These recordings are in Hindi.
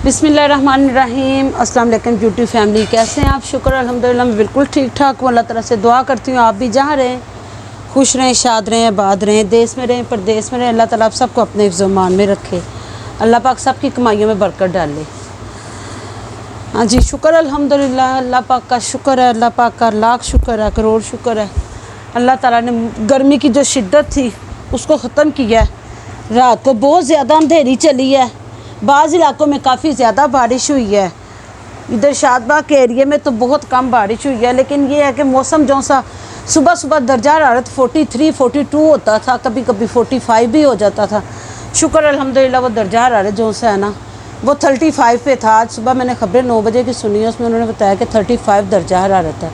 बिस्मिल्लाहिर्रहमानिर्रहीम। अस्सलाम वालेकुम ब्यूटी फैमिली, कैसे हैं आप? शुक्र अल्हम्दुलिल्लाह मैं बिल्कुल ठीक ठाक हूँ। अल्लाह ताला से दुआ करती हूँ आप भी जहाँ रहें खुश रहें, शाद रहें, आबाद रहें, देश में रहें, परदेश में रहें। अल्लाह ताला आप सबको अपने हिफ्ज़-ओ-मान में रखे। अल्लाह पाक सबकी कमाइयों में बरकत डाले। हाँ जी, शुक्र अल्हम्दुलिल्लाह, अल्लाह पाक का शुक्र है, अल्लाह पाक का लाख शुक्र है, करोड़ शुक्र है। अल्लाह ताला ने गर्मी की जो शिद्दत थी उसको ख़त्म किया है। रात को बहुत ज़्यादा अंधेरी चली है, बाज़ इलाकों में काफ़ी ज़्यादा बारिश हुई है। इधर शादबाग के एरिए में तो बहुत कम बारिश हुई है, लेकिन ये है कि मौसम जो सा सुबह सुबह दर्जा हरारत 43 42 होता था, कभी कभी 45 भी हो जाता था। शुक्र अल्हम्दुलिल्लाह वो दर्जा हरारत जो सा है ना वो 35 पे था। आज सुबह मैंने खबरें 9 बजे की सुनी है, उसमें उन्होंने बताया कि 35 दर्जा हरारत है।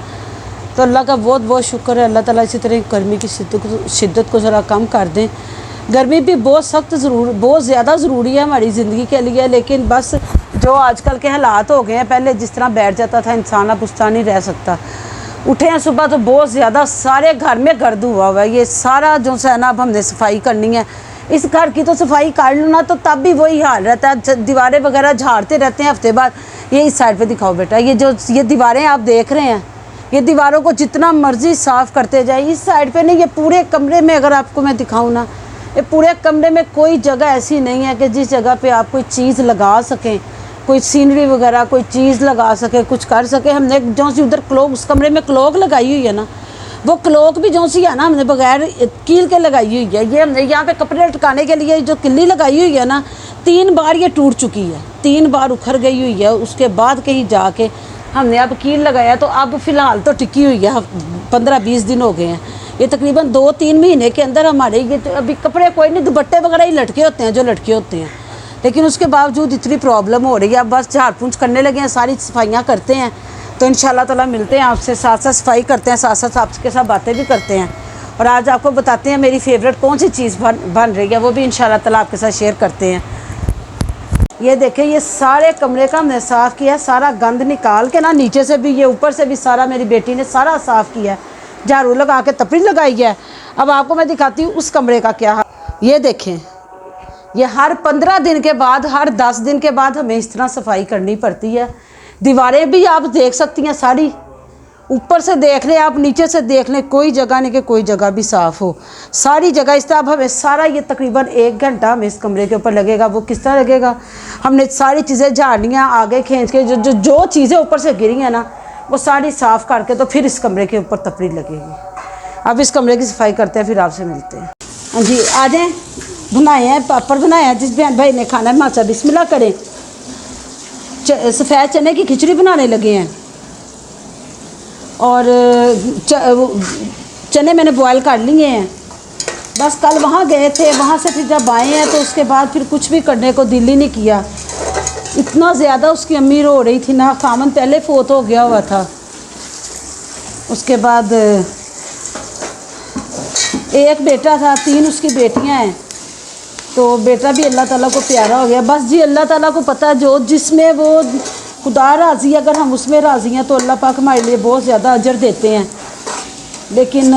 तो अल्लाह का बहुत बहुत शुक्र है। अल्लाह ताला इसी तरह गर्मी की शिद्दत को ज़रा कम कर दें। गर्मी भी बहुत सख्त बहुत ज़्यादा ज़रूरी है हमारी ज़िंदगी के लिए, लेकिन बस जो आजकल के हालात हो गए हैं, पहले जिस तरह बैठ जाता था इंसान अब उस तरह नहीं रह सकता। उठे हैं सुबह तो बहुत ज़्यादा सारे घर में गर्द हुआ है। ये सारा जो है ना अब हमने सफाई करनी है। इस घर की तो सफाई कर लो ना तो तब भी वही हाल रहता है, दीवारें वगैरह झाड़ते रहते हैं हफ्ते बाद। ये इस साइड पे दिखाओ बेटा, ये दीवारें आप देख रहे हैं, ये दीवारों को जितना मर्जी साफ़ करते जाए। इस साइड पे नहीं, ये पूरे कमरे में अगर आपको मैं दिखाऊँ ना, ये पूरे कमरे में कोई जगह ऐसी नहीं है कि जिस जगह पे आप कोई चीज़ लगा सकें, कोई सीनरी वगैरह कोई चीज़ लगा सके, कुछ कर सके। हमने जो सी उधर क्लॉक, उस कमरे में क्लॉक लगाई हुई है ना, वो क्लॉक भी जो सी है ना हमने बगैर कील के लगाई हुई है। ये हमने यहाँ पे कपड़े लटकाने के लिए जो किल्ली लगाई हुई है ना, 3 बार ये टूट चुकी है, 3 बार उखड़ गई हुई है। उसके बाद कहीं जाके हमने अब कील लगाया तो अब फ़िलहाल तो टिकी हुई है। 15-20 दिन हो गए हैं। ये तकरीबन 2-3 महीने के अंदर हमारे ये तो अभी कपड़े कोई नहीं, दुपट्टे वगैरह ही लटके होते हैं जो लटके होते हैं, लेकिन उसके बावजूद इतनी प्रॉब्लम हो रही है। अब बस झाड़ पूंछ करने लगे हैं, सारी सफाइयाँ करते हैं। तो इंशाल्लाह ताला मिलते हैं आपसे, साथ साथ सफाई करते हैं, साथ साथ आपके साथ बातें भी करते हैं। और आज आपको बताते हैं मेरी फेवरेट कौन सी चीज़ बन रही है, वो भी इंशाल्लाह ताला आपके साथ शेयर करते हैं। ये देखें, ये सारे कमरे का हमने साफ़ किया, सारा गंद निकाल के ना, नीचे से भी ये ऊपर से भी सारा मेरी बेटी ने सारा साफ़ किया है, झाड़ू लगा के तपड़ी लगाई है। अब आपको मैं दिखाती हूँ उस कमरे का क्या हाल। ये देखें, ये हर 15 दिन के बाद, हर 10 दिन के बाद हमें इस तरह सफाई करनी पड़ती है। दीवारें भी आप देख सकती हैं सारी, ऊपर से देख लें आप, नीचे से देख लें, कोई जगह नहीं कि कोई जगह भी साफ़ हो, सारी जगह इस तरह। अब हमें सारा ये तकरीबन 1 घंटा हमें इस कमरे के ऊपर लगेगा। वो किस तरह लगेगा, हमने सारी चीज़ें झाड़नियाँ आगे खींच के जो चीज़ें ऊपर से गिरी हैं ना वो सारी साफ़ करके तो फिर इस कमरे के ऊपर तपड़ी लगेगी। अब इस कमरे की सफाई करते हैं, फिर आपसे मिलते हैं। हाँ जी, आ जाएँ। बनाए हैं पापड़, बनाए हैं, जिस बहन भाई ने खाना है माचा बिस्मिल्लाह करें। सफ़ेद चने की खिचड़ी बनाने लगे हैं, और चने मैंने बॉयल कर लिए हैं। बस कल वहाँ गए थे, वहाँ से फिर जब आए हैं तो उसके बाद फिर कुछ भी करने को दिल ही नहीं किया। इतना ज़्यादा उसकी अम्मी रो रही थी ना, खामन पहले फोत हो गया हुआ था। उसके बाद एक बेटा था, 3 उसकी बेटियां हैं, तो बेटा भी अल्लाह ताला को प्यारा हो गया। बस जी अल्लाह ताला को पता है, जो जिसमें वो खुदा राज़ी है, अगर हम उसमें राज़ी हैं तो अल्लाह पाक हमारे लिए बहुत ज़्यादा अजर देते हैं। लेकिन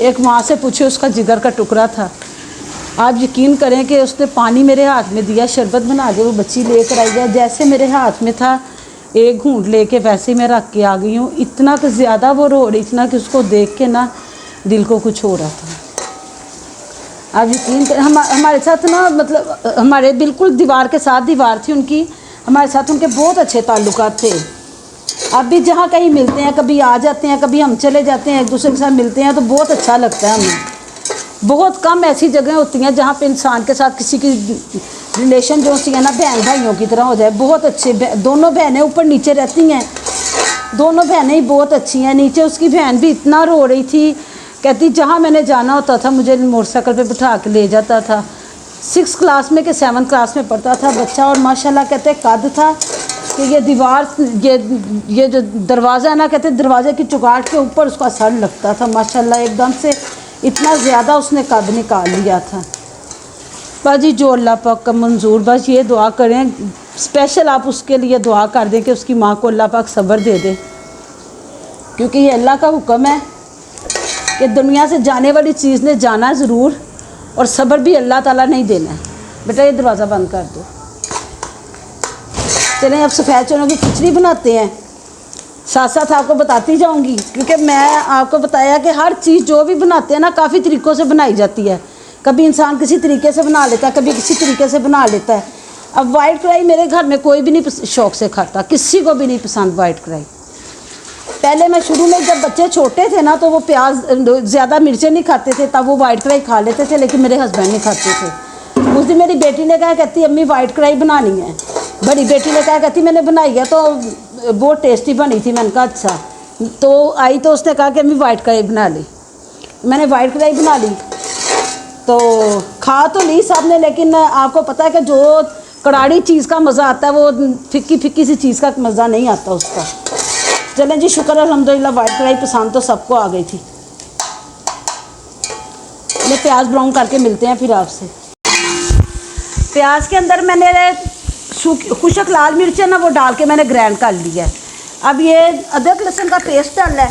एक माँ से पूछे, उसका जिगर का टुकड़ा था। आप यकीन करें कि उसने पानी मेरे हाथ में दिया, शरबत बना के वो बच्ची लेकर आई है, जैसे मेरे हाथ में था एक घूंट लेके वैसे ही मैं रख के आ गई हूँ। इतना कि ज़्यादा वो रो रही, इतना कि उसको देख के ना दिल को कुछ हो रहा था। आप यकीन करें, हमारे साथ ना, मतलब हमारे बिल्कुल दीवार के साथ दीवार थी उनकी, हमारे साथ उनके बहुत अच्छे ताल्लुकात थे। अब भी जहाँ कहीं मिलते हैं, कभी आ जाते हैं, कभी हम चले जाते हैं, एक दूसरे के साथ मिलते हैं तो बहुत अच्छा लगता है हमें। बहुत कम ऐसी जगह होती हैं जहाँ पे इंसान के साथ किसी की रिलेशन जो सी है ना बहन भाइयों की तरह हो जाए। बहुत अच्छे, दोनों बहनें ऊपर नीचे रहती हैं, दोनों बहनें ही बहुत अच्छी हैं। नीचे उसकी बहन भी इतना रो रही थी, कहती जहाँ मैंने जाना होता था मुझे मोटरसाइकिल पे बिठा के ले जाता था। 6 क्लास में कि 7 क्लास में पढ़ता था बच्चा, और माशाल्लाह कहते कद था कि ये दीवार, ये जो दरवाज़ा है ना, कहते दरवाजे की चुगाट के ऊपर उसका सर लगता था। माशाल्लाह एकदम से इतना ज़्यादा उसने कद निकाल लिया था। बाजी जो अल्लाह पाक का मंजूर, बस ये दुआ करें स्पेशल, आप उसके लिए दुआ कर दें कि उसकी माँ को अल्लाह पाक सब्र दे दे, क्योंकि ये अल्लाह का हुक्म है कि दुनिया से जाने वाली चीज़ ने जाना ज़रूर, और सब्र भी अल्लाह ताला नहीं देना है। बेटा ये दरवाज़ा बंद कर दो। चलें अब सफ़ेद चनों की खिचड़ी बनाते हैं। साथ साथ आपको बताती जाऊंगी, क्योंकि मैं आपको बताया कि हर चीज़ जो भी बनाते हैं ना काफ़ी तरीक़ों से बनाई जाती है। कभी इंसान किसी तरीके से बना लेता है, कभी किसी तरीके से बना लेता है। अब वाइट कढ़ाई मेरे घर में कोई भी नहीं शौक़ से खाता, किसी को भी नहीं पसंद वाइट कढ़ाई। पहले मैं शुरू में जब बच्चे छोटे थे ना तो वो प्याज ज़्यादा मिर्चें नहीं खाते थे, तब वो वाइट कढ़ाई खा लेते थे, लेकिन मेरे हस्बैंड नहीं खाते थे। उस दिन मेरी बेटी ने कहा, कहती अम्मी वाइट कढ़ाई बनानी है। बड़ी बेटी ने कहा, कहती मैंने बनाई है तो बहुत टेस्टी बनी थी। मैंने कहा अच्छा। तो आई तो उसने कहा कि अम्मी वाइट कढ़ाई बना ली। मैंने वाइट कढ़ाई बना ली तो खा तो ली सब ने, लेकिन आपको पता है कि जो कड़ाड़ी चीज़ का मज़ा आता है वो फिक्की फिक्की सी चीज़ का मज़ा नहीं आता उसका। चलें जी, शुक्र अल्हम्दुलिल्लाह वाइट कढ़ाई पसंद तो सबको आ गई थी। ये प्याज ब्राउन करके मिलते हैं फिर आपसे। प्याज के अंदर मैंने खुशक लाल मिर्च है ना वो डाल के मैंने ग्राइंड कर लिया है। अब ये अदरक लहसुन का पेस्ट डालना है।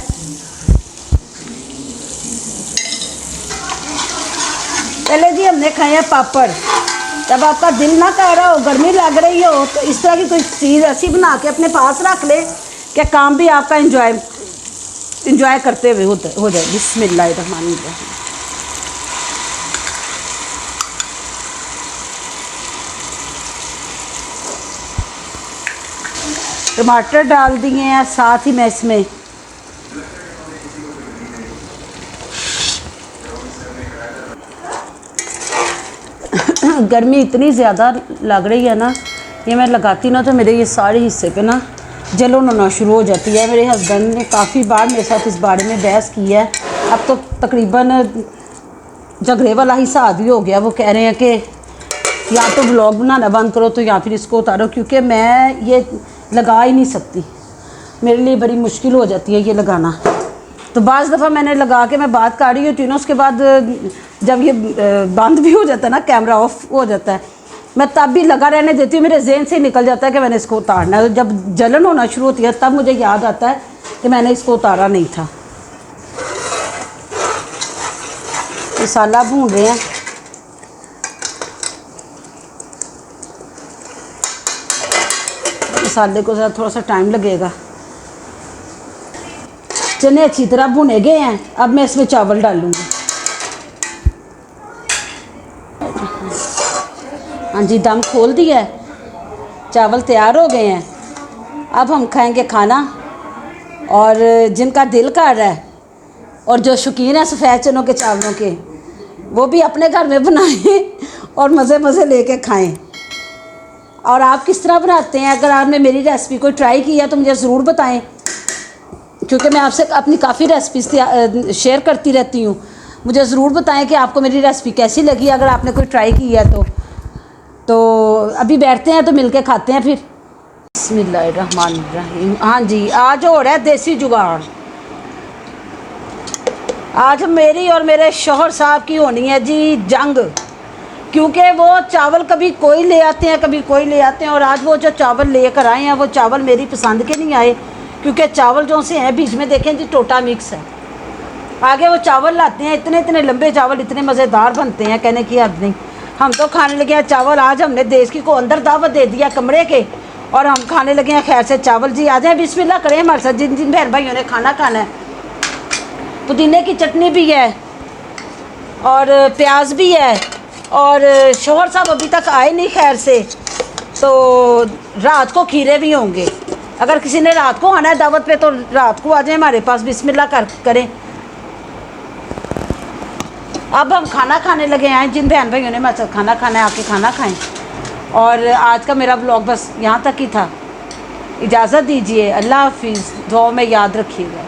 पहले जी हमने खाए हैं पापड़। जब आपका दिल ना कर रहा हो, गर्मी लग रही हो, तो इस तरह की कोई चीज़ ऐसी बना के अपने पास रख ले कि काम भी आपका इंजॉय करते हुए हो जाए। बिस्मिल्लाहिर्रहमानिर्रहीम। टमाटर डाल दिए हैं, साथ ही मैं इसमें गर्मी इतनी ज़्यादा लग रही है ना, ये मैं लगाती ना तो मेरे ये सारे हिस्से पे ना जलन होना शुरू हो जाती है। मेरे हस्बैंड ने काफ़ी बार मेरे साथ इस बारे में बहस की है। अब तो तकरीबन झगड़े वाला हिसाब ही हो गया। वो कह रहे हैं कि या तो व्लॉग बनाना बंद करो तो या फिर इसको उतारो, क्योंकि मैं ये लगा ही नहीं सकती। मेरे लिए बड़ी मुश्किल हो जाती है ये लगाना। तो बाज़ दफ़ा मैंने लगा के मैं बात कर रही होती हूँ ना, उसके बाद जब ये बंद भी हो जाता है ना, कैमरा ऑफ हो जाता है, मैं तब भी लगा रहने देती हूँ। मेरे जहन से निकल जाता है कि मैंने इसको उतारना है। जब जलन होना शुरू होती है तब मुझे याद आता है कि मैंने इसको उतारा नहीं था। मसाला भून रहे हैं। मसाले को ज़रा थोड़ा सा टाइम लगेगा। चने अच्छी तरह भुने गए हैं। अब मैं इसमें चावल डालूँगी। हाँ जी, दम खोल दिया है, चावल तैयार हो गए हैं। अब हम खाएंगे खाना। और जिनका दिल कर रहा है और जो शौकीन है सफ़ेद चनों के चावलों के, वो भी अपने घर में बनाएं और मज़े मज़े लेके खाएं। और आप किस तरह बनाते हैं, अगर आपने मेरी रेसिपी को ट्राई किया तो मुझे ज़रूर बताएं, क्योंकि मैं आपसे अपनी काफ़ी रेसिपीज़ शेयर करती रहती हूँ। मुझे ज़रूर बताएं कि आपको मेरी रेसिपी कैसी लगी, अगर आपने कोई ट्राई की है तो अभी बैठते हैं तो मिलके खाते हैं फिर। बिस्मिल्लाहिर्रहमानिर्रहीम। हाँ जी, आज हो रहा है देसी जुगाड़। आज मेरी और मेरे शौहर साहब की होनी है जी जंग, क्योंकि वो चावल कभी कोई ले आते हैं कभी कोई ले आते हैं, और आज वो जो चावल लेकर आए हैं वो चावल मेरी पसंद के नहीं आए, क्योंकि चावल जो से हैं बीच में देखें जी टोटा मिक्स है। आगे वो चावल लाते हैं, इतने इतने लंबे चावल, इतने मज़ेदार बनते हैं, कहने की हद नहीं। हम तो खाने लगे हैं चावल। आज हमने देश की को अंदर दावत दे दिया कमरे के, और हम खाने लगे हैं खैर से चावल। जी आ जाए, बिस्मिल्लाह करें हमारे साथ, जिन जिन बहन भाइयों ने खाना खाना है। पुदीने की चटनी भी है और प्याज भी है, और शौहर साहब अभी तक आए नहीं खैर से, तो रात को खीरे भी होंगे। अगर किसी ने रात को आना है दावत पे तो रात को आ जाए हमारे पास, बिस्मिल्लाह करें। अब हम खाना खाने लगे हैं। जिन बहन भाइयों ने हमारे साथ खाना खाना है आके खाना खाएं। और आज का मेरा ब्लॉग बस यहाँ तक ही था। इजाज़त दीजिए, अल्लाह हाफिज़, दुआ में याद रखिएगा।